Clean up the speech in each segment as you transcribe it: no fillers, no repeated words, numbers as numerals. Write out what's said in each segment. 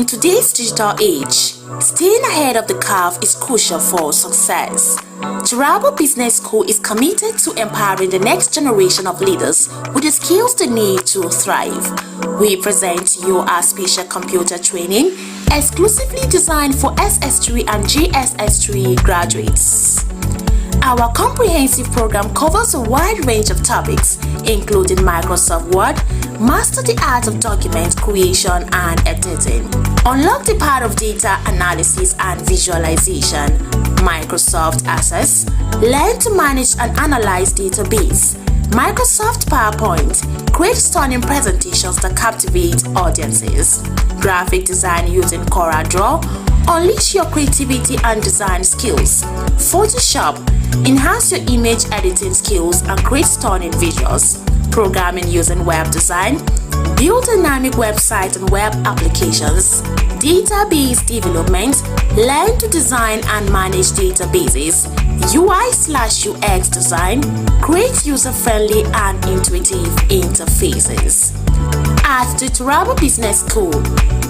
In today's digital age, staying ahead of the curve is crucial for success. Taraba Business School is committed to empowering the next generation of leaders with the skills they need to thrive. We present to you our special computer training exclusively designed for SS3 and GSS3 graduates. Our comprehensive program covers a wide range of topics, including Microsoft Word, master the art of document creation and editing, unlock the power of data analysis and visualization, Microsoft Access, learn to manage and analyze database, Microsoft PowerPoint, create stunning presentations that captivate audiences, graphic design using CorelDRAW, unleash your creativity and design skills, Photoshop, enhance your image editing skills and create stunning visuals, programming using web design, build dynamic websites and web applications, database development, learn to design and manage databases, UI/UX design, create user-friendly and intuitive interfaces. At the Taraba Business School,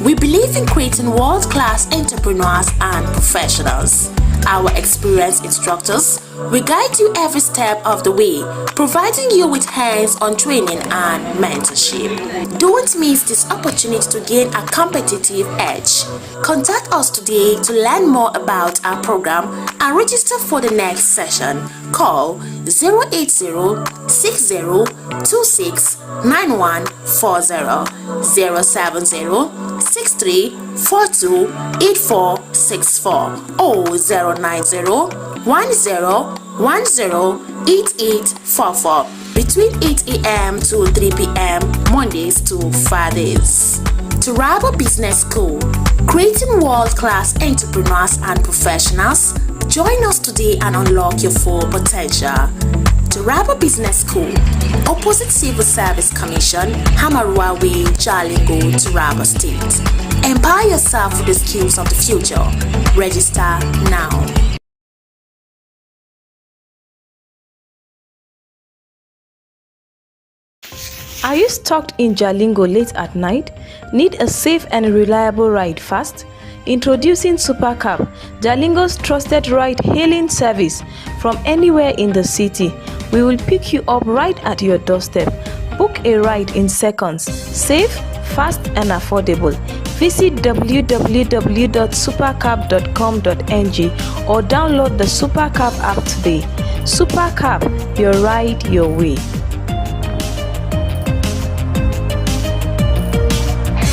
we believe in creating world-class entrepreneurs and professionals. Our experienced instructors will guide you every step of the way, providing you with hands-on training and mentorship. Don't miss this opportunity to gain a competitive edge. Contact us today to learn more about our program and register for the next session. Call 080-6026-9140, 070-6342-8464 or 090-1010-8844 between 8 a.m. to 3 p.m. Mondays to Fridays. Taraba Business School, creating world-class entrepreneurs and professionals. Join us today and unlock your full potential. Taraba Business School, opposite Civil Service Commission, Hamarua Way, Jalingo, Taraba State. Empower yourself with the skills of the future. Register now. Are you stuck in Jalingo late at night? Need a safe and reliable ride fast? Introducing Supercab, Jalingo's trusted ride-hailing service from anywhere in the city. We will pick you up right at your doorstep. Book a ride in seconds. Safe, fast and affordable. Visit www.supercab.com.ng or download the Supercab app today. Supercab, your ride your way.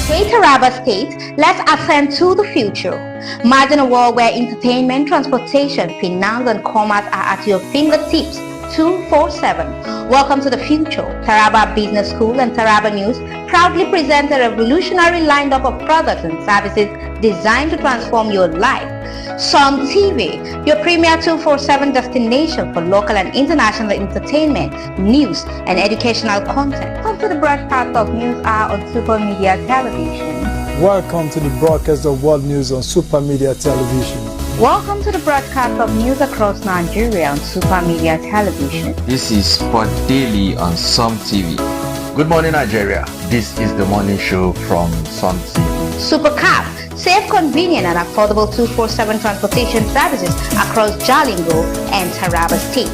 Hey Taraba State, let's ascend to the future. Imagine a world where entertainment, transportation, finance and commerce are at your fingertips 24/7. Welcome to the future. Taraba Business School and Taraba News proudly present a revolutionary lineup of products and services designed to transform your life. Sun TV, your premier 247 destination for local and international entertainment, news and educational content. Come to the broadcast of News Hour on Super Media Television. Welcome to the broadcast of World News on Super Media Television. Welcome to the broadcast of news across Nigeria on Super Media Television. This is Sport Daily on Sun TV. Good morning, Nigeria. This is the morning show from Sun TV. Supercab, safe, convenient and affordable 247 transportation services across Jalingo and Taraba State.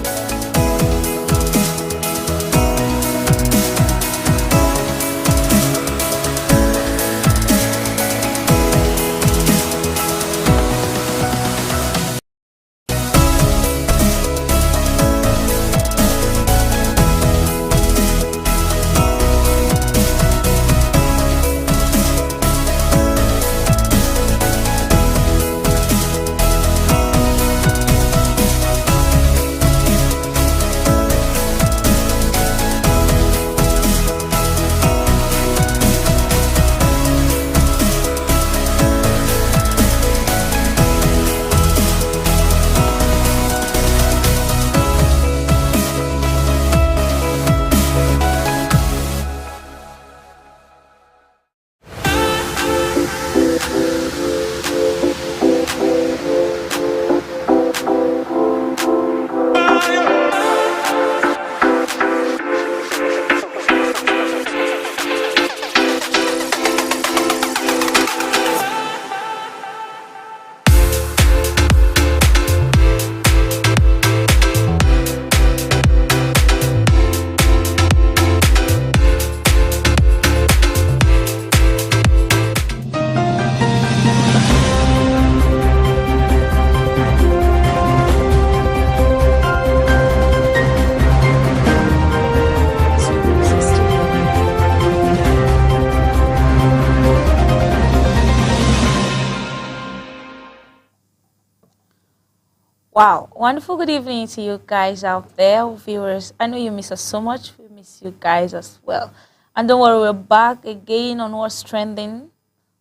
Wow, wonderful good evening to you guys out there, viewers. I know you miss us so much. We miss you guys as well. And don't worry, we're back again on what's trending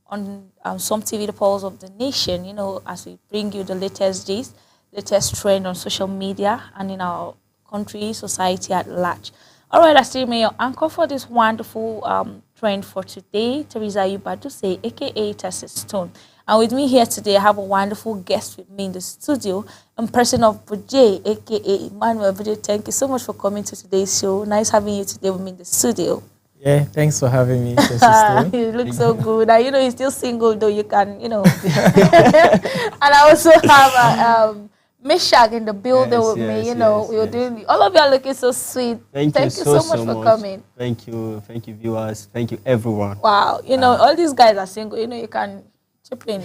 on Some TV, the pulse of the nation, you know, as we bring you the latest gist, latest trend on social media and in our country, society at large. All right, I still remain your anchor for this wonderful trend for today, Teresa Yubaduse, aka Tessie Stone. And with me here today, I have a wonderful guest with me in the studio, in person of Bujay, aka Emmanuel Bujay. Thank you so much for coming to today's show. Nice having you today with me in the studio. Yeah, thanks for having me. Tessie You look so good. And you know, you're still single, though you can, you know. And I also have Meshach in the building with me, you know. We were doing, all of you are looking so sweet. Thank you so much for coming. Thank you, viewers. Thank you, everyone. Wow, you know, all these guys are single, you know, you can chip in.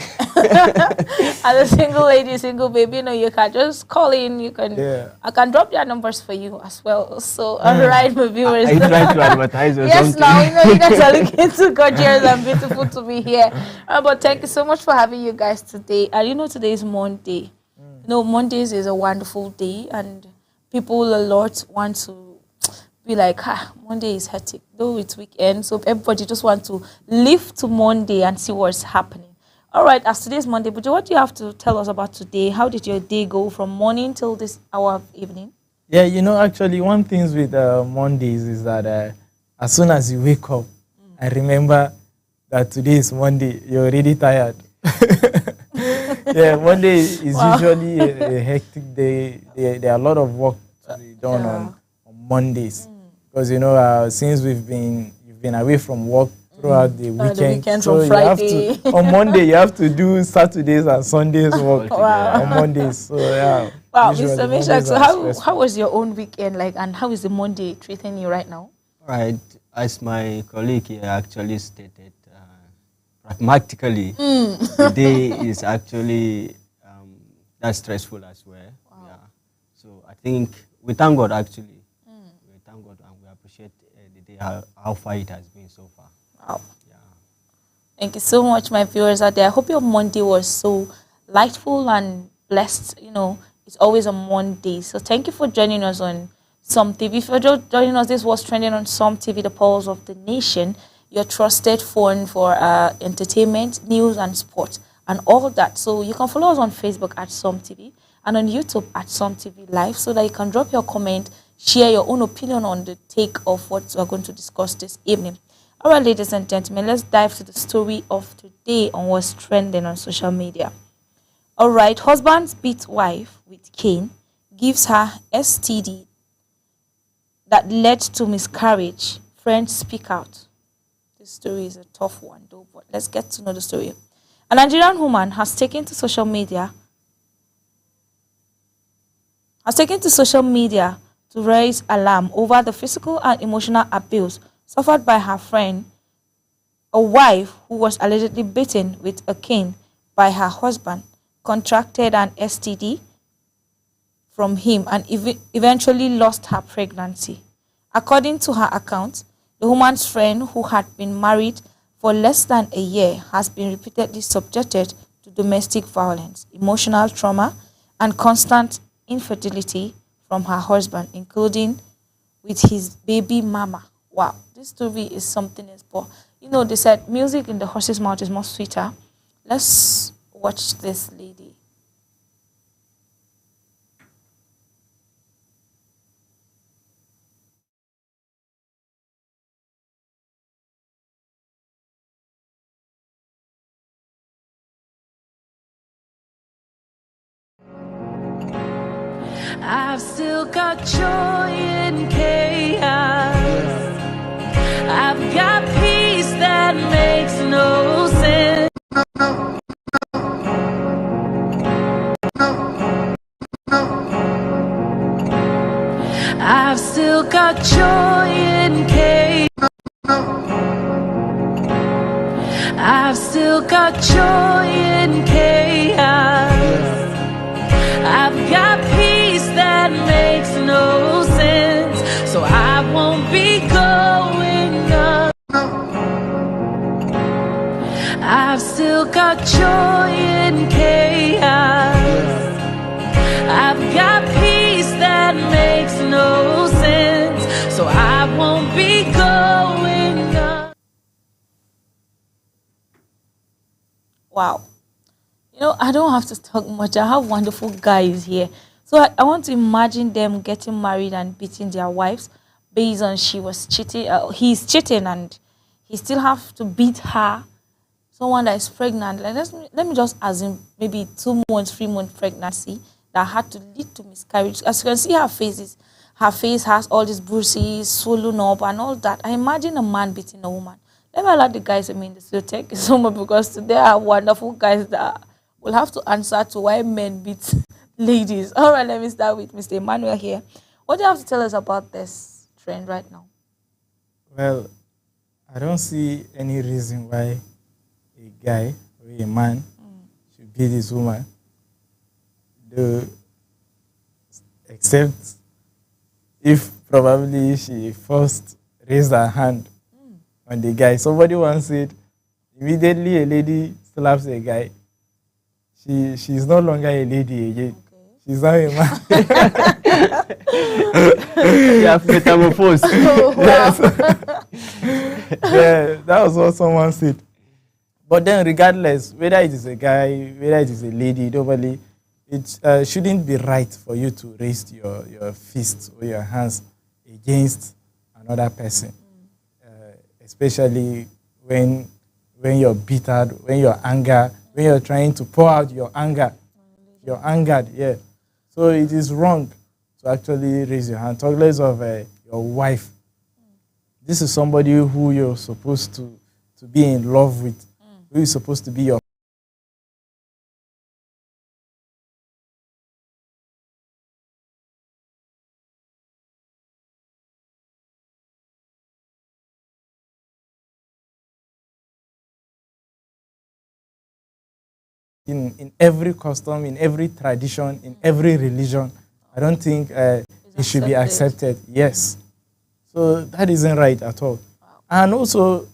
As a single lady, single baby, you know, you can just call in, you can, I can drop their numbers for you as well. So, all right, my viewers. I try to advertise or yes, something. now, you know, you guys are looking so gorgeous and beautiful to be here. But thank you so much for having you guys today. And you know, today is Monday. You know, Mondays is a wonderful day, and people a lot want to be like, Monday is hectic, though it's weekend, so everybody just want to live to Monday and see what's happening. All right, as today's Monday, but what do you have to tell us about today? How did your day go from morning till this hour of evening? Yeah, you know, actually, one thing with Mondays is that as soon as you wake up, I remember that today is Monday, you're already tired. Yeah, Monday is usually a hectic day. There are a lot of work to be done on Mondays. Because, you know, since you've been away from work throughout the weekend. The weekend so from Friday. You have to, on Monday, you have to do Saturdays and Sundays work on Mondays. So, yeah. Wow, Mr. Meshach, so how was your own weekend like, and how is the Monday treating you right now? Right, as my colleague here actually stated, pragmatically, the day is actually that stressful as well. Wow. Yeah. So I think we thank God actually. We thank God and we appreciate the day, how far it has been so far. Wow. Yeah. Thank you so much, my viewers out there. I hope your Monday was so lightful and blessed. You know, it's always a Monday. So thank you for joining us on Some TV. If you're just joining us, this was trending on Some TV, the pulse of the nation. Your trusted phone for entertainment, news, and sport, and all that. So you can follow us on Facebook at Some TV and on YouTube at Some TV Live, so that you can drop your comment, share your own opinion on the take of what we're going to discuss this evening. All right, ladies and gentlemen, let's dive to the story of today on what's trending on social media. All right, husband beats wife with cane, gives her STD that led to miscarriage. Friends speak out. This story is a tough one, though, but let's get to know the story. A Nigerian woman has taken to social media to raise alarm over the physical and emotional abuse suffered by her friend, a wife who was allegedly beaten with a cane by her husband, contracted an STD from him, and eventually lost her pregnancy. According to her account, the woman's friend, who had been married for less than a year, has been repeatedly subjected to domestic violence, emotional trauma, and constant infidelity from her husband, including with his baby mama. Wow, this story is something else. But, you know, they said music in the horse's mouth is more sweeter. Let's watch this lady. I've still got joy in chaos. I've got peace that makes no sense. I've still got joy in chaos. I've still got joy in chaos. I've got peace that makes no sense, so I won't be going up. I've still got joy in chaos. so I won't be going on. Wow. I don't have to talk much. I have wonderful guys here. So I want to imagine them getting married and beating their wives based on she was cheating. He's cheating and he still have to beat her. Someone that is pregnant. Like let me just assume maybe 2 months, 3 month pregnancy that had to lead to miscarriage. As you can see, her face has all these bruises, swollen up, and all that. I imagine a man beating a woman. Let me allow the guys in the studio take so much because today are wonderful guys that will have to answer to why men beat ladies. All right, let me start with Mr. Emmanuel here. What do you have to tell us about this trend right now? Well, I don't see any reason why a guy or a man should beat his woman. Except if probably she first raised her hand on the guy. Somebody once said, immediately a lady slaps a guy, she's no longer a lady again. Okay. She's now a man. Yeah, metamorphose. Oh, wow. Yes. Yeah, that was what someone said. But then regardless, whether it is a guy, whether it is a lady, normally, it shouldn't be right for you to raise your fists or your hands against another person. Especially when you're bitter, when you're angry, when you're trying to pour out your anger. You're angered, yeah. So it is wrong to actually raise your hand. Talk less of your wife. This is somebody who you're supposed to be in love with, who is supposed to be your in every custom, in every tradition, in every religion. I don't think it should be accepted. Yes. So that isn't right at all. Wow. And also,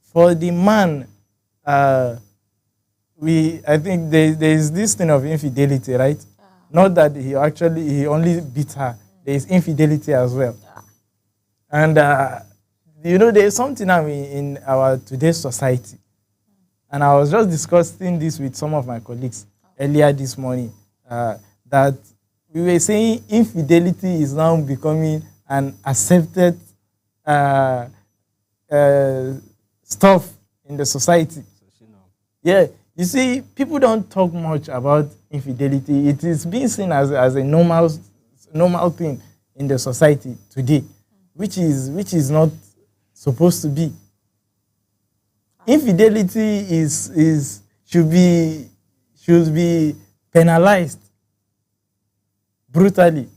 for the man, I think there is this thing of infidelity, right? Yeah. Not that he only beat her. There is infidelity as well. Yeah. And, there is something now in our today's society. And I was just discussing this with some of my colleagues earlier this morning, that we were saying infidelity is now becoming an accepted stuff in the society. Yeah, you see, people don't talk much about infidelity. It is being seen as a normal thing in the society today, which is not supposed to be. Infidelity should be penalized brutally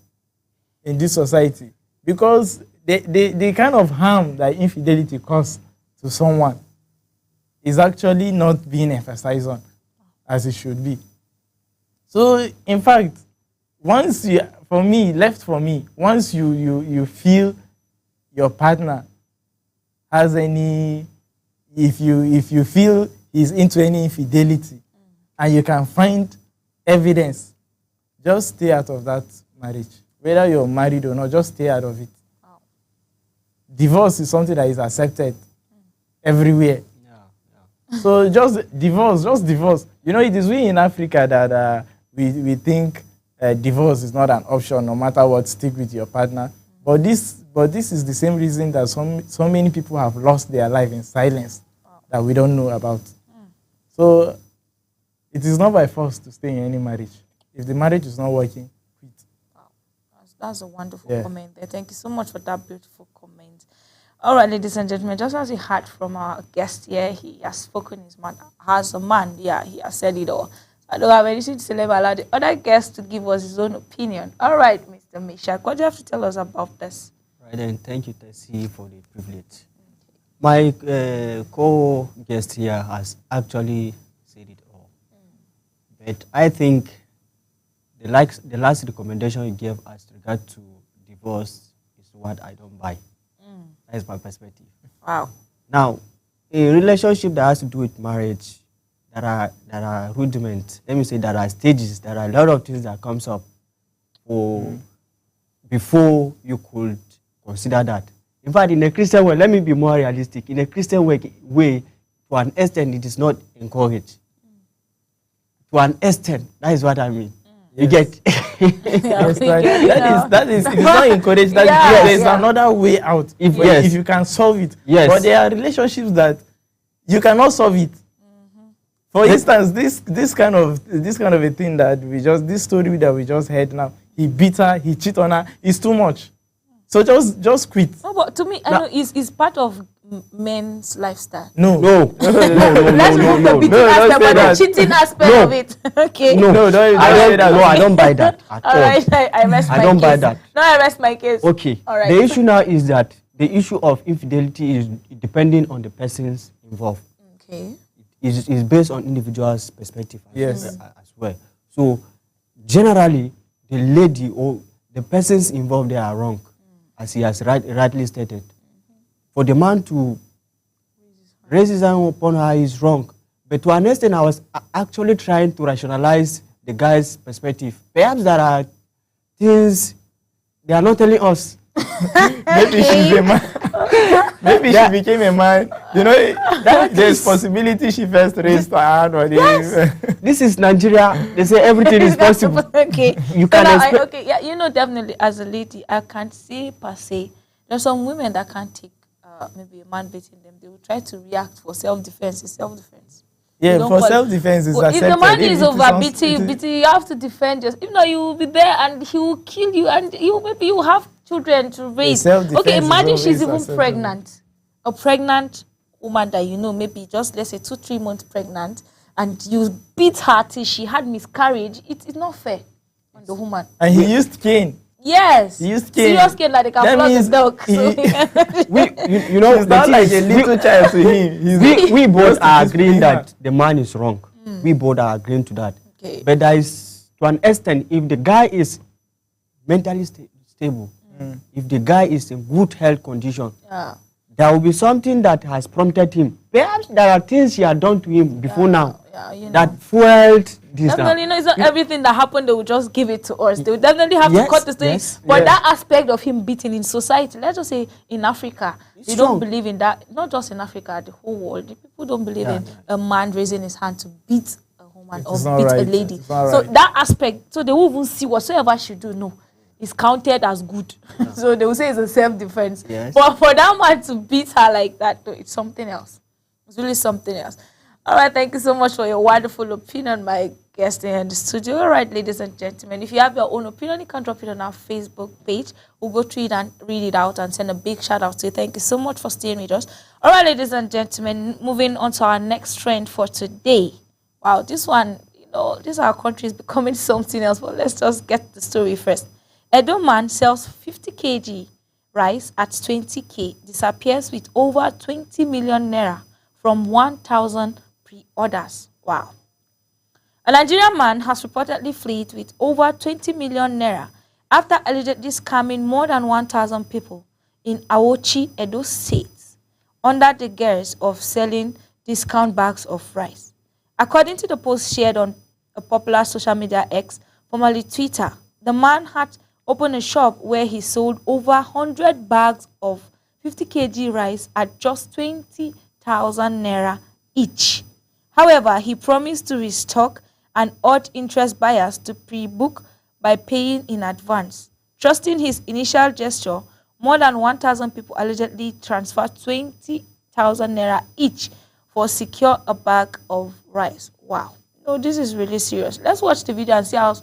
in this society, because the kind of harm that infidelity causes to someone is actually not being emphasized on as it should be. So in fact, once you feel your partner has any, if you feel he's into any infidelity and you can find evidence, just stay out of that marriage. Whether you're married or not, just stay out of it. Wow. Divorce is something that is accepted everywhere. Yeah. So just divorce. You know, it is we in Africa that we think divorce is not an option, no matter what, stick with your partner. But this is the same reason that so many people have lost their life in silence that we don't know about. So it is not by force to stay in any marriage. If the marriage is not working, quit. Wow. That's a wonderful comment there. Thank you so much for that beautiful comment. All right, ladies and gentlemen, just as you heard from our guest here, he has spoken his mind. As a man, he has said it all. I don't have anything to say. Let me allow the other guest to give us his own opinion. All right, Mr. Meshach, what do you have to tell us about this? Right, and thank you, Tessie, for the privilege. My co-guest here has actually said it all. But I think the last recommendation you gave as regard to divorce is what I don't buy. That is my perspective. Wow. Now, a relationship that has to do with marriage, there are rudiments. Let me say there are stages. There are a lot of things that comes up before you could consider that. In fact, in a Christian way, let me be more realistic. In a Christian way, to an extent, it is not encouraged. To an extent, that is what I mean. You get? Yes, that is it is not encouraged. There is another way out. If you can solve it. Yes. But there are relationships that you cannot solve it. For instance, this kind of a thing that this story that we just heard now, he beat her, he cheated on her, is too much. So just quit. No, but to me, I know it's part of men's lifestyle. No. Let's remove the beating aspect, but the cheating aspect of it. Okay. I don't buy that at all. All right, I rest my case. I don't buy that. No, I rest my case. Okay. All right. The issue now is that the issue of infidelity is depending on the persons involved. Okay. It's based on individual's perspective as well. So generally, the lady or the persons involved, they are wrong, as he has rightly stated. For the man to raise his hand upon her is wrong. But to an extent, I was actually trying to rationalize the guy's perspective. Perhaps there are things they are not telling us. Maybe she's a man. Maybe she became a man. You know, there's possibility she first raised her hand. Or This is Nigeria. They say everything is possible. Okay. You can you know, definitely as a lady, I can't say per se. There's some women that can't take maybe a man beating them. They will try to react for self-defense. It's self-defense. Yeah, for self-defense is accepted. If the man is over beating, you have to defend yourself. If not, you will be there and he will kill you, and maybe you have children to raise. Okay, imagine she's even pregnant. A pregnant woman that you know, maybe just let's say 2-3 months pregnant, and you beat her till she had miscarriage. It's not fair on the woman. And he used cane. Yes. He used cane. Serious cane like they can flog the dog. You know, it's not like a little child to him. We both are agreeing that the man is wrong. We both are agreeing to that. Okay. But there is, to an extent, if the guy is mentally stable, if the guy is in good health condition, there will be something that has prompted him. Perhaps there are things she had done to him before now that fueled this. Definitely, it's not everything that happened they will just give it to us. They will definitely have to cut the story. But that aspect of him beating in society, let's just say in Africa, they don't believe in that. Not just in Africa, the whole world. The people don't believe in a man raising his hand to beat a woman or beat a lady. So that aspect, so they won't even see whatsoever she do. No. Is counted as good. So they will say it's a self-defense. Yes. But for that man to beat her like that, no, it's something else. It's really something else. All right, thank you so much for your wonderful opinion, my guest in the studio. All right, ladies and gentlemen, if you have your own opinion, you can drop it on our Facebook page. We'll go through it and read it out and send a big shout out to you. Thank you so much for staying with us. All right, ladies and gentlemen, moving on to our next trend for today. Wow, this one, this our country is becoming something else, but let's just get the story first. Edo man sells 50 kg rice at 20k, disappears with over 20 million naira from 1,000 pre-orders. Wow. A Nigerian man has reportedly fled with over 20 million naira after allegedly scamming more than 1,000 people in Awochi, Edo State, under the guise of selling discount bags of rice. According to the post shared on a popular social media X, formerly Twitter, the man had opened a shop where he sold over 100 bags of 50 kg rice at just 20,000 naira each. However, he promised to restock and urged interest buyers to pre-book by paying in advance. Trusting his initial gesture, more than 1,000 people allegedly transferred 20,000 naira each for secure a bag of rice. Wow. No, this is really serious. Let's watch the video and see how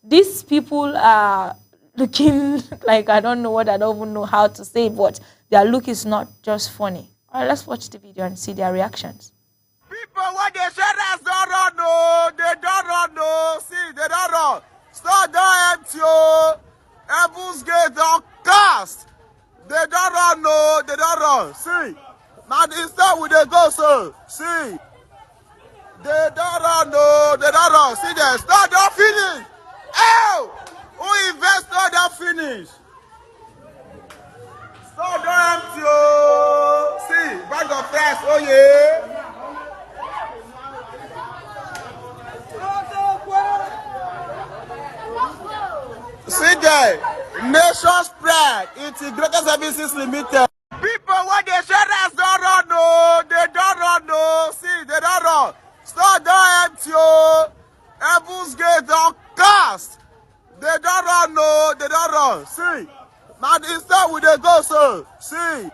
these people are looking like, I don't even know how to say, but their look is not just funny. All right, let's watch the video and see their reactions. People, what they say that's don't run, no. They don't run, no. See, they don't run. Store don't empty, oh. Heaven's gate don't cast. They don't run, no. They don't run. See, now instead we they go, so. See, they don't run, no. They don't run. See, the store don't finish. Oh! Who investor don't finish? Store don't empty, oh. See, bag of rice, oh yeah. See there, Nation Spread Integrated Services Limited. People when they share us don't run no, they don't run no. See, they don't run. Store don't empty oh. Heaven's Gate don't cast. They don't run no, they don't run. See, now instead we they go so. See,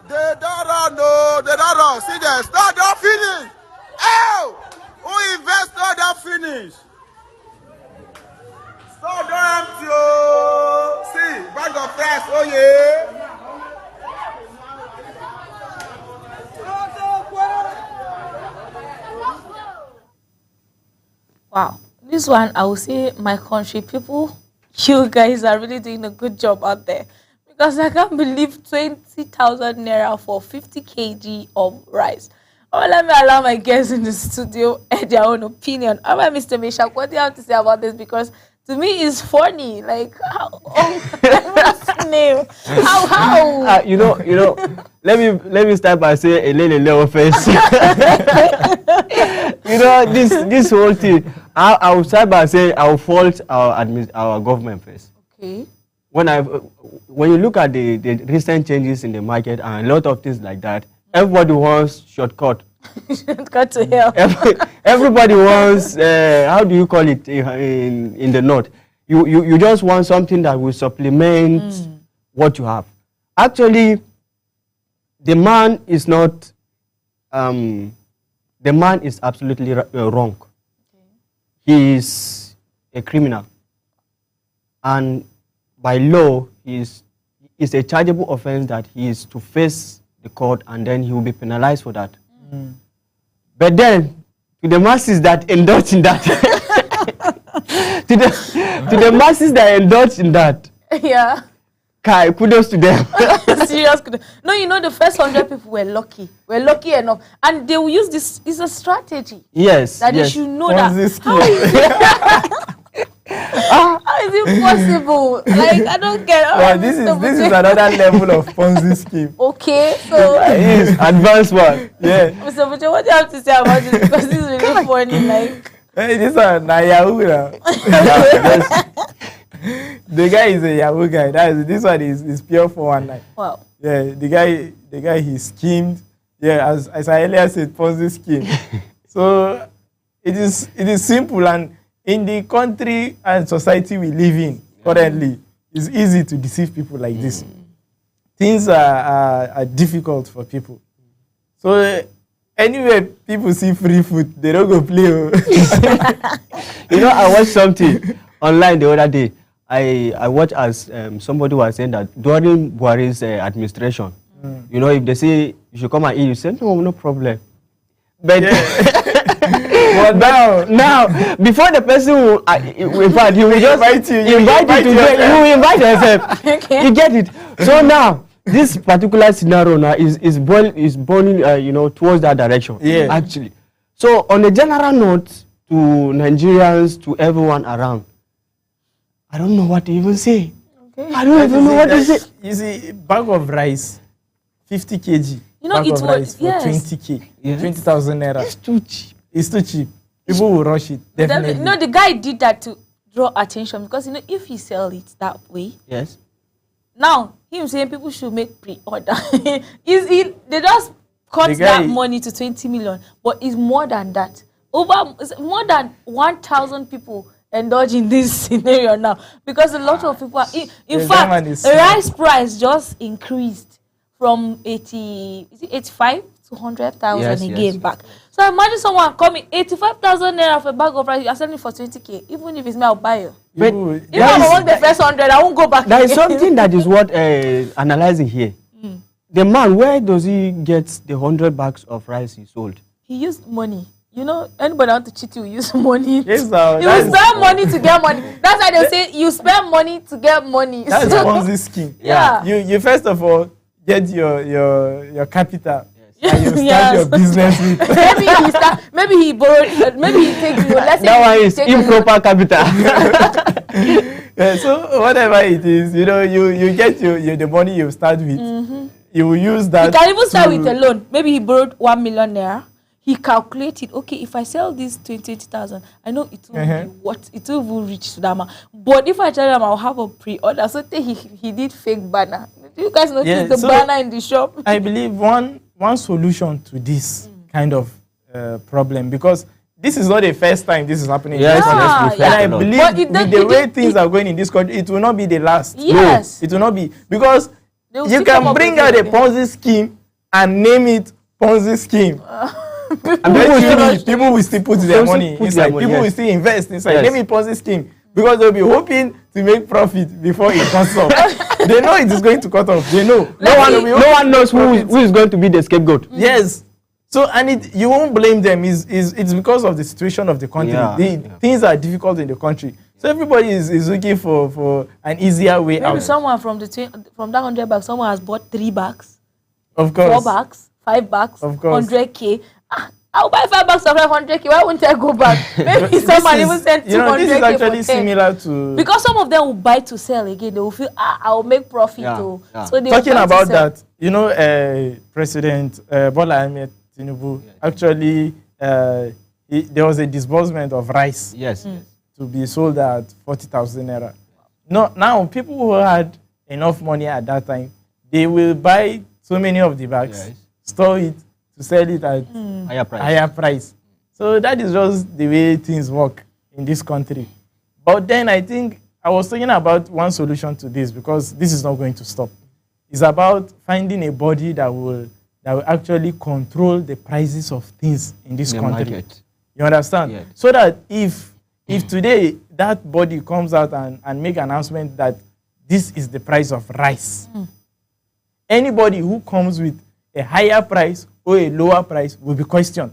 they don't run no, they don't run. See, the store don't finish. Oh, who investor don't finish? Store don't empty oh. See, bag of fries, oh yeah. Wow, this one I will say, my country people, you guys are really doing a good job out there, because I can't believe 20,000 naira for 50 kg of rice. Oh, let me allow my guests in the studio add their own opinion. All right, Mr. Meshach, what do you have to say about this? Because to me, it's funny. Like how? How? You know. Let me start by saying a little first. You know, this whole thing. I will start by saying I will fault our government first. Okay. When you look at the recent changes in the market and a lot of things like that, everybody wants shortcut. Shortcut to hell. Everybody wants how do you call it in the north? You just want something that will supplement what you have. Actually, the man is not. The man is absolutely wrong. Okay. He is a criminal, and by law, it's a chargeable offense that he is to face the court, and then he will be penalized for that. But then, to the masses that indulge in that, to the masses that indulge in that, yeah. Kai, kudos to them. Serious kudos. No, you know, the first 100 people were lucky. We're lucky enough. And they will use this. It's a strategy. Yes. That yes. they should know that. How is it possible? Like, I don't get it. Well, this is another level of Ponzi scheme. Okay, so. It is advanced one. Yeah. Mr. Buche, what do you have to say about this? Because this is really funny. Like. Hey, this one, na Yahoo now. The guy is a Yahoo guy. This one is pure 419. Wow. Yeah, the guy he schemed. Yeah, as I earlier said, Ponzi scheme. So it is simple, and in the country and society we live in currently, it's easy to deceive people like this. Things are difficult for people. So anyway, people see free food, they don't go play. You know, I watched something online the other day. I watched as somebody was saying that during Buhari's administration, you know, if they say you should come and eat, you say no problem. But but now, before the person will, in fact, he will just invite you to invite yourself. Okay. You get it. So now, this particular scenario now is burning, you know, towards that direction. Yeah. Actually. So on a general note, to Nigerians, to everyone around, I don't know what to even say. Okay. I don't even know what to say. You see, bag of rice, 50 kg. You know, bag of rice for yes. 20k, 20,000 naira. It's too cheap. It's too cheap. People will rush it, definitely. No, the guy did that to draw attention, because, you know, if he sell it that way, yes. Now, him saying people should make pre-order. They just cut that money to 20 million, but it's more than that. It's more than 1,000 people indulge in this scenario now, because a lot of people are, in fact, the rice price just increased from 85 to 100,000 again back. So imagine someone coming 85,000 naira for a bag of rice, you're selling for 20k. Even if it's me, I'll buy you. But if I'm among the first 100, I won't go back. There is something that is worth analyzing here. The man, where does he get the 100 bags of rice he sold? He used money. You know, anybody want to cheat you, use money. Yes, you spend money to get money. That's why they say you spend money to get money. That's Ponzi scheme. Yeah. You first of all get your capital. Yes. And you start your business with. maybe he borrowed. Maybe he takes you. Let's say that one is improper capital. Yeah, so whatever it is, you know, you get the money you start with. You will use that. You can even start with a loan. Maybe he borrowed 1 million naira. he calculated, okay, if I sell this 20,000, I know it will be what it will reach to that amount. But if I tell him I'll have a pre-order, so he did fake banner. Do you guys notice the banner in the shop? I believe one solution to this kind of problem, because this is not the first time this is happening. Yes, and I believe with the way things are going in this country, it will not be the last. Yes. No, it will not be, because you can bring out a Ponzi scheme and name it Ponzi scheme. And people will still put their money inside. People will still invest inside. Name it Ponzi scheme, because they'll be hoping to make profit before it cuts off. They know it is going to cut off. They know. No one knows who is going to be the scapegoat. Yes. So, and you won't blame them. It's because of the situation of the country. Things are difficult in the country. So everybody is looking for an easier way out. Maybe someone from that 100 bags, someone has bought 3 bags. Of course. 4 bags, 5 bags, of course. 100K. I'll buy 5 bags of 100K. Why won't I go back? Maybe someone even sent 200K. This is actually similar to, because some of them will buy to sell again. They will feel, I'll make profit. So they talking about that, President Bola Ahmed Tinubu, actually, there was a disbursement of rice to be sold at 40,000 naira. Now, people who had enough money at that time, they will buy so many of the bags, store it, to sell it at higher price. So that is just the way things work in this country. But then I think I was talking about one solution to this, because this is not going to stop. It's about finding a body that will actually control the prices of things in this country. Market. You understand? Yes. So that if today that body comes out and make an announcement that this is the price of rice, anybody who comes with a higher price or a lower price will be questioned.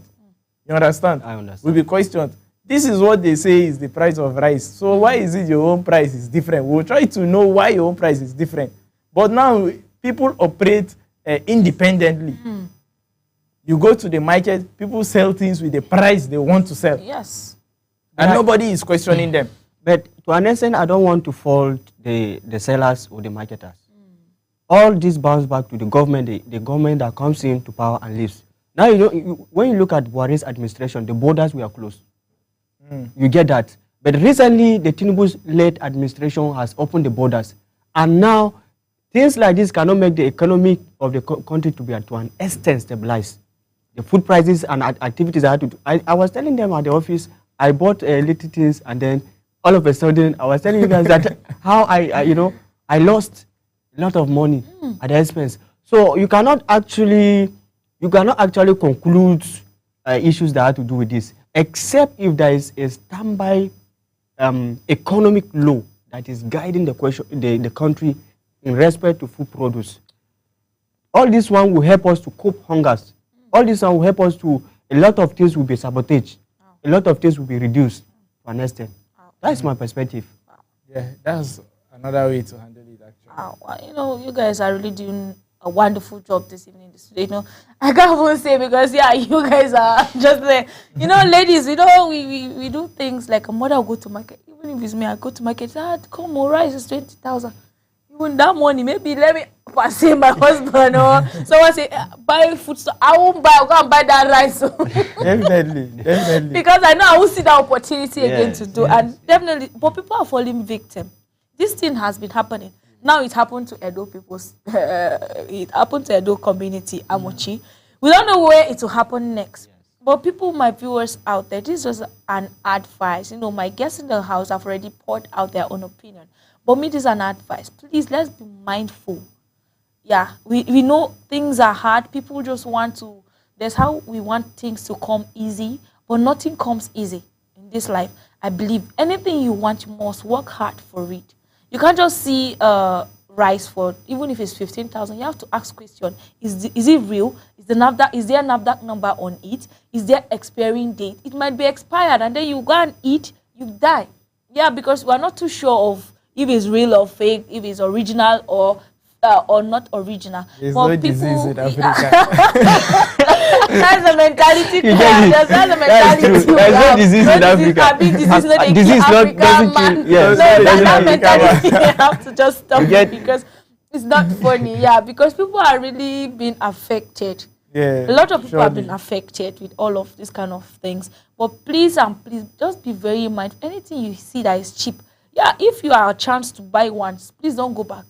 You understand? I understand. Will be questioned. This is what they say is the price of rice. So why is it your own price is different? We'll try to know why your own price is different. But now people operate independently. You go to the market, people sell things with the price they want to sell. Yes. And nobody is questioning them. But to an extent, I don't want to fault the sellers or the marketers. All this bounce back to the government, the government that comes into power and leaves. Now, when you look at Buhari's administration, the borders were closed. You get that. But recently, the Tinubu-led administration has opened the borders. And now, things like this cannot make the economy of the country to be to an extent stabilized. The food prices and activities I had to do. I was telling them at the office, I bought little things, and then all of a sudden, I was telling you guys that how I lost a lot of money at the expense. So you cannot actually conclude issues that have to do with this, except if there is a standby economic law that is guiding the country in respect to food produce. All this one will help us to cope hungers. All this one will help us to, a lot of things will be sabotaged. A lot of things will be reduced to an extent. That's my perspective. Yeah, that's another way to handle it, actually. You guys are really doing a wonderful job this evening. I can't even say, because you guys are just like, ladies, we do things like a mother will go to market. Even if it's me, I go to market, come on, rice is 20,000. Even that money, maybe let me pass my husband or someone say, buy food. So I won't buy, I'll go and buy that rice. Definitely. Because I know I will see that opportunity again to do. And definitely, but people are falling victim. This thing has been happening. Now it happened to Edo people's, it happened to Edo community, Amochi. We don't know where it will happen next. But people, my viewers out there, this was an advice. My guests in the house have already poured out their own opinion. But me, this is an advice. Please, let's be mindful. Yeah, we know things are hard. People just want to, that's how we want things to come easy. But nothing comes easy in this life. I believe anything you want, you must work hard for it. You can't just see rice for, even if it's 15,000, you have to ask question, is it real? Is there a NAFDAC number on it? Is there expiring date? It might be expired, and then you go and eat, you die. Yeah, because we're not too sure of if it's real or fake, if it's original or not original. There's no disease in Africa. That's a mentality. That's a mentality. There's no disease in Africa. Disease doesn't kill. Yes. That mentality, you have to just stop it, because it's not funny. Yeah, because people are really being affected. Yeah, A lot of people have surely. been affected with all of these kind of things. But please and please, just be very mindful. Anything you see that is cheap, yeah, if you are a chance to buy once, please don't go back.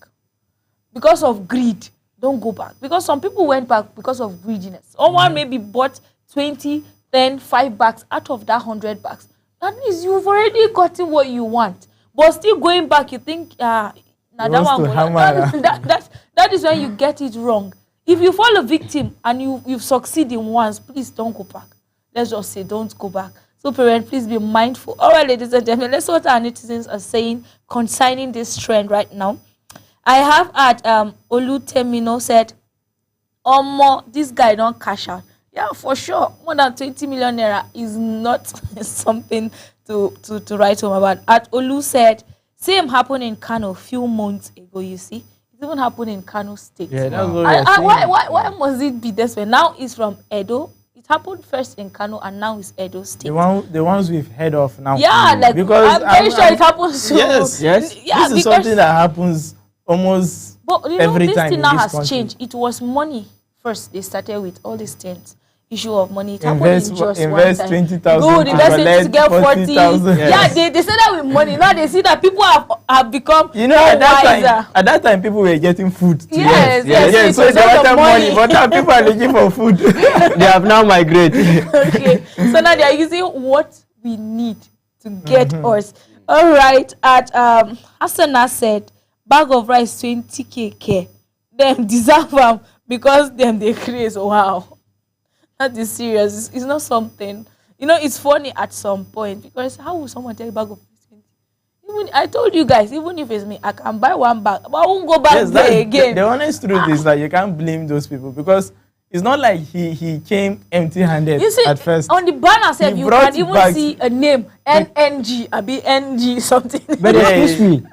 Because of greed, don't go back. Because some people went back because of greediness. Someone maybe bought 20, 10, 5 bags out of that 100 bags. That means you've already gotten what you want. But still going back, you think, nah, that wants one to will hammer not. That is when you get it wrong. If you fall a victim and you've succeeded once, please don't go back. Let's just say don't go back. So parents, please be mindful. All right, ladies and gentlemen, let's see what our netizens are saying concerning this trend right now. I have at Olu Temino said, this guy don't cash out. Yeah, for sure. More than 20 million naira is not something to write home about. At Olu said, same happened in Kano a few months ago, you see. It even happened in Kano State. Yeah, that's what we are saying. Why must it be this way? Now it's from Edo. It happened first in Kano and now it's Edo State. The ones we've heard of now. Yeah, like because I'm very sure it happens to Yes. Yeah, This is because- something that happens almost But you every know, this time thing in now this has country. changed. It was money first. They started with all these things. Issue of money. It Invest- happened in just invest one time. 20,000 Good, to invest it to get collect 40. 40,000. Yeah, Yes. they said that with money. Now they see that people have become You know, at wiser. that time, people were getting food. Too. Yes, So it they was wanted not money, money. but now people are looking for food. They have now migrated. Okay, so now they are using what we need to get us. All right, at Hasana said, bag of rice 20k. Them deserve them because them they create. Wow. That is serious. It's not something. You know, it's funny at some point because how will someone tell you bag of 20? Even I told you guys, even if it's me, I can buy one bag, but I won't go back Yes, there again. The honest truth is that you can't blame those people because it's not like he came empty-handed You see, at first. on the banner self, He you brought can even bags. see a name, NNG, abi NG something. But Yeah. excuse me,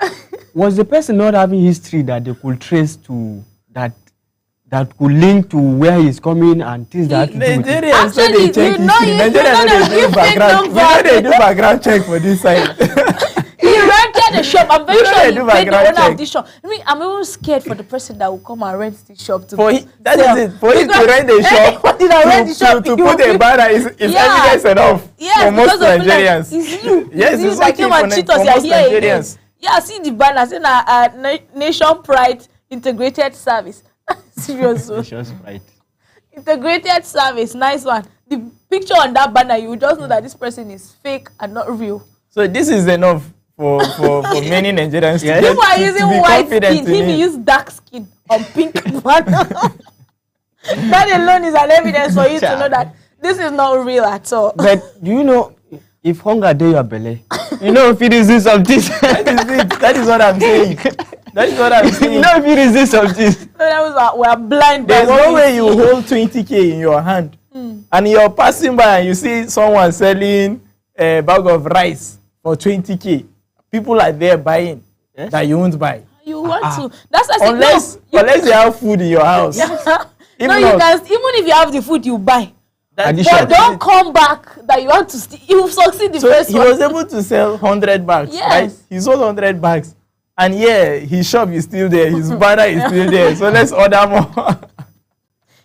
was the person not having history that they could trace to that could link to where he's coming and things that have to do with it? Nigerians say Actually, they check you know history. you Nigerians know say that they do you think background. We know nobody- they do background check for this side. He rented the shop. I'm very You know sure they he do paid the background owner of check. the shop. I mean, I'm even scared for the person that will come and rent the shop to That sell. is it. For him to Because- rent a shop, What did I rent the shop? to You put will a be- banner is Yeah. evidence enough Yes, for most because of like, Nigerians. it's you. Yes, you it's that okay came for and cheat us. for You're most here again. Nigerians. Yeah, see the banner saying Nation Pride Integrated Service. Serious. oh. Just right. Integrated service, nice one. The picture on that banner, you will just know that this person is fake and not real. So this is enough for many Nigerians to, Yes. get, People are to using be white confident skin. in He it. use dark skin on pink banner. That alone is an evidence for you to know that this is not real at all. But do you know if hunger day your belly, you know if you resist something. That is it. That is what I'm saying. That is what I'm You saying. know if you resist something. So that was we are blind. by There's what no we way see. you hold 20k in your hand and you're passing by and you see someone selling a bag of rice for 20k. People are there buying Yes. that you won't buy. You want to. That's why I said, Unless no, unless you have food in your house. no, If you not, can. Even if you have the food, you buy. Addition. But don't come back that you want to steal. You succeed the So first he one. was able to sell 100 bags. Yes. Right? He sold 100 bags. And yeah, his shop is still there. His banner is still there. So let's order more.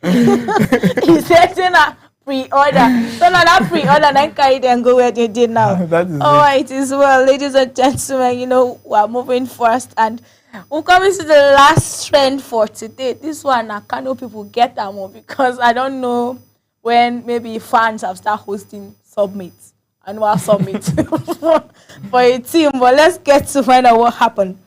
He's setting a pre-order. So now that pre-order, then carry them go where they did now. That is All it. right, as well, ladies and gentlemen, you know, we're moving fast and we're coming to the last trend for today. This one, I can't know people get that more because I don't know when maybe fans have started hosting summits, annual summits for a team. But let's get to find out what happened.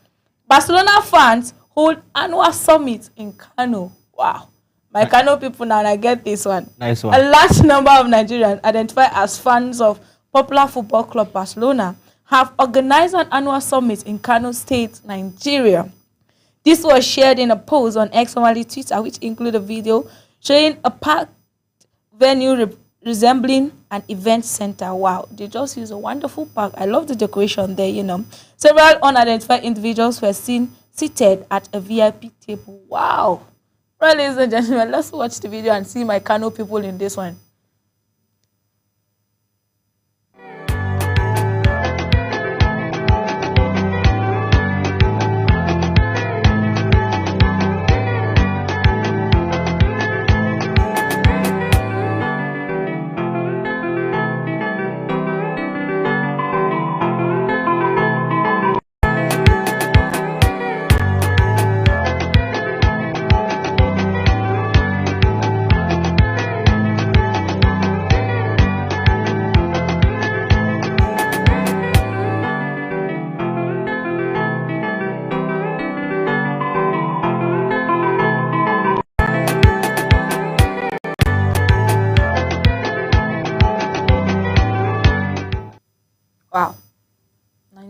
Barcelona fans hold annual summit in Kano. Wow. My Kano people now, I get this one. Nice A one. large number of Nigerians identified as fans of popular football club Barcelona have organized an annual summit in Kano State, Nigeria. This was shared in a post on X, formerly Twitter, which included a video showing a packed venue resembling an event center. Wow, they just use a wonderful park. I love the decoration there, you know. Several unidentified individuals were seen seated at a VIP table. Wow. Well, ladies and gentlemen, let's watch the video and see my Kano people in this one.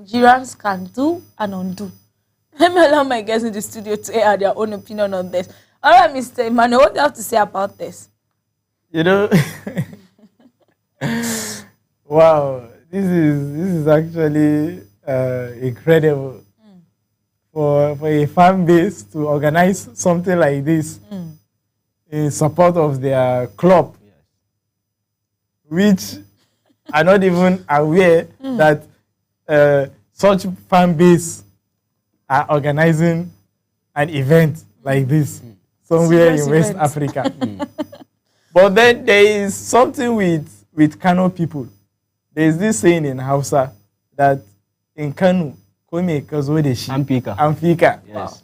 Nigerians can do and undo. Let me allow my guests in the studio to air their own opinion on this. All right, Mr. Emmanuel, what do you have to say about this? You know, wow, this is actually incredible for a fan base to organize something like this in support of their club, which are not even aware that such fan base are organizing an event like this somewhere in West Africa. But then there is something with Kano people. There is this saying in Hausa that in Kano, kome ka zo da shi Amfika. Yes.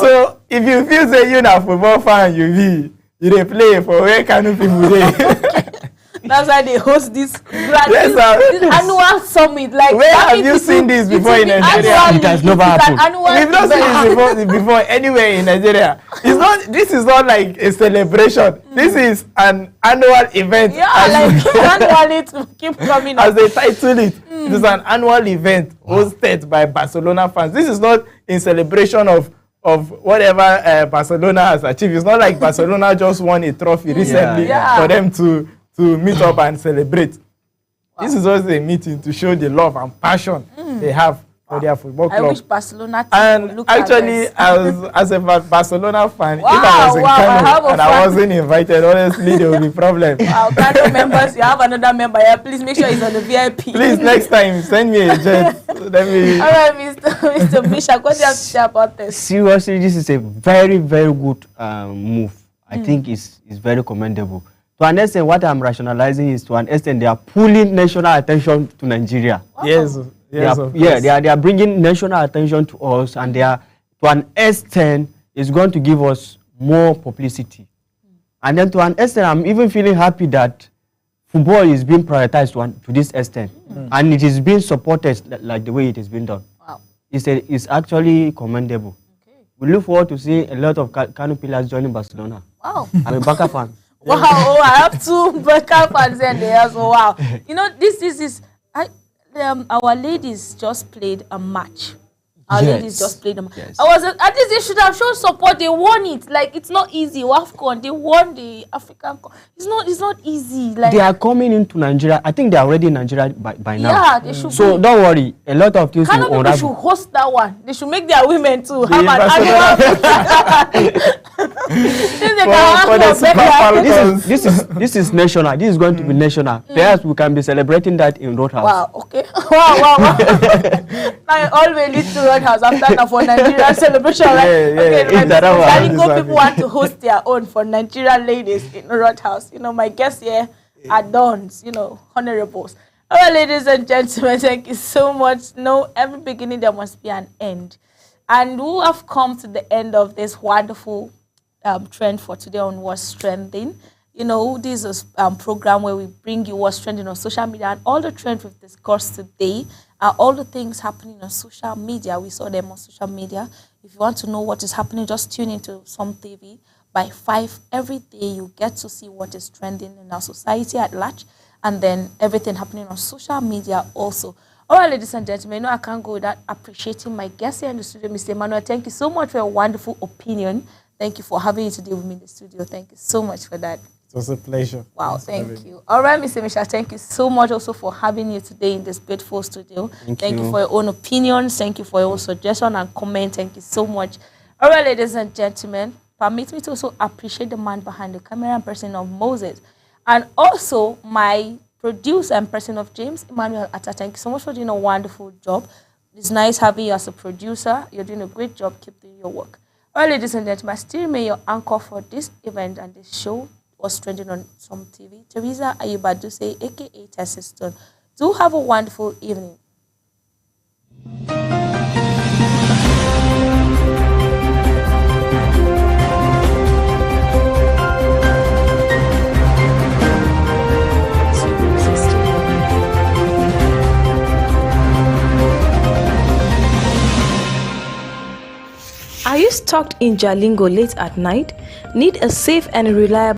So if you feel say you're a football fan, you dey play for where Kano people dey. That's why they host this annual summit. Like, where have you seen this before in Nigeria? It has never happened. We've not seen this before anywhere in Nigeria. This is not like a celebration. This is an annual event. Yeah, like annually to keep coming as they title it. It is an annual event hosted by Barcelona fans. This is not in celebration of whatever Barcelona has achieved. It's not like Barcelona just won a trophy recently for them to meet up and celebrate. This is also a meeting to show the love and passion they have for their football club. I wish Barcelona and look actually, as a Barcelona fan, if I was in Kano and I wasn't invited, honestly, there will be problem. Wow, Kano members, you have another member here. Please make sure he's on the VIP. Please, next time, send me a jet. Let me. All right, Mr. Mishak, what do you have to say about this? Seriously, this is a very, very good move. I think it's very commendable. To an extent, what I'm rationalizing is to an extent they are pulling national attention to Nigeria. Yes, they are bringing national attention to us, and they are, to an extent, is going to give us more publicity. And then to an extent, I'm even feeling happy that football is being prioritized to this extent, and it is being supported like the way it has been done. Wow. It's actually commendable. Okay. We look forward to seeing a lot of Kano players joining Barcelona. Wow. I'm a Barca fan. Wow, I have two Barca fans in there, so wow. You know, this is our ladies just played a match. Our ladies just played a match. Yes. At least they should have shown support. They won it. Like, it's not easy. WAFCON, they won the African Cup. It's not easy. Like, they are coming into Nigeria. I think they are already in Nigeria by now. Yeah, they should. So don't worry. A lot of things will unravel. They should host that one. They should make their women too have an annual. This is national. This is going to be national. Perhaps we can be celebrating that in Roadhouse. Wow. Okay. Wow. Now all we lead to Roadhouse after now for Nigeria celebration. People want to host their own for Nigerian ladies in Roadhouse. You know, my guests here are dons. You know, honorables. All right, ladies and gentlemen, thank you so much. No, every beginning there must be an end, and we have come to the end of this wonderful trend for today on What's Trending. You know, this is a program where we bring you what's trending on social media, and all the trends we've discussed today are all the things happening on social media. We saw them on social media. If you want to know what is happening, just tune into Some TV. By 5 every day, you get to see what is trending in our society at large, and then everything happening on social media also. All right, ladies and gentlemen, I can't go without appreciating my guest here in the studio, Mr. Emmanuel. Thank you so much for your wonderful opinion. Thank you for having you today with me in the studio. Thank you so much for that. It was a pleasure. Wow, thank you. All right, Mr. Misha, thank you so much also for having you today in this beautiful studio. Thank you for your own opinions. Thank you for your own suggestion and comment. Thank you so much. All right, ladies and gentlemen, permit me to also appreciate the man behind the camera and person of Moses, and also my producer and person of James, Emmanuel Atta. Thank you so much for doing a wonderful job. It's nice having you as a producer. You're doing a great job. Keep doing your work. All right, ladies and gentlemen, I still remain your anchor for this event and this show was trending on Some TV. Teresa Ayubaduse, a.k.a. Tessiston. Do have a wonderful evening. Are you stuck in Jalingo late at night? Need a safe and reliable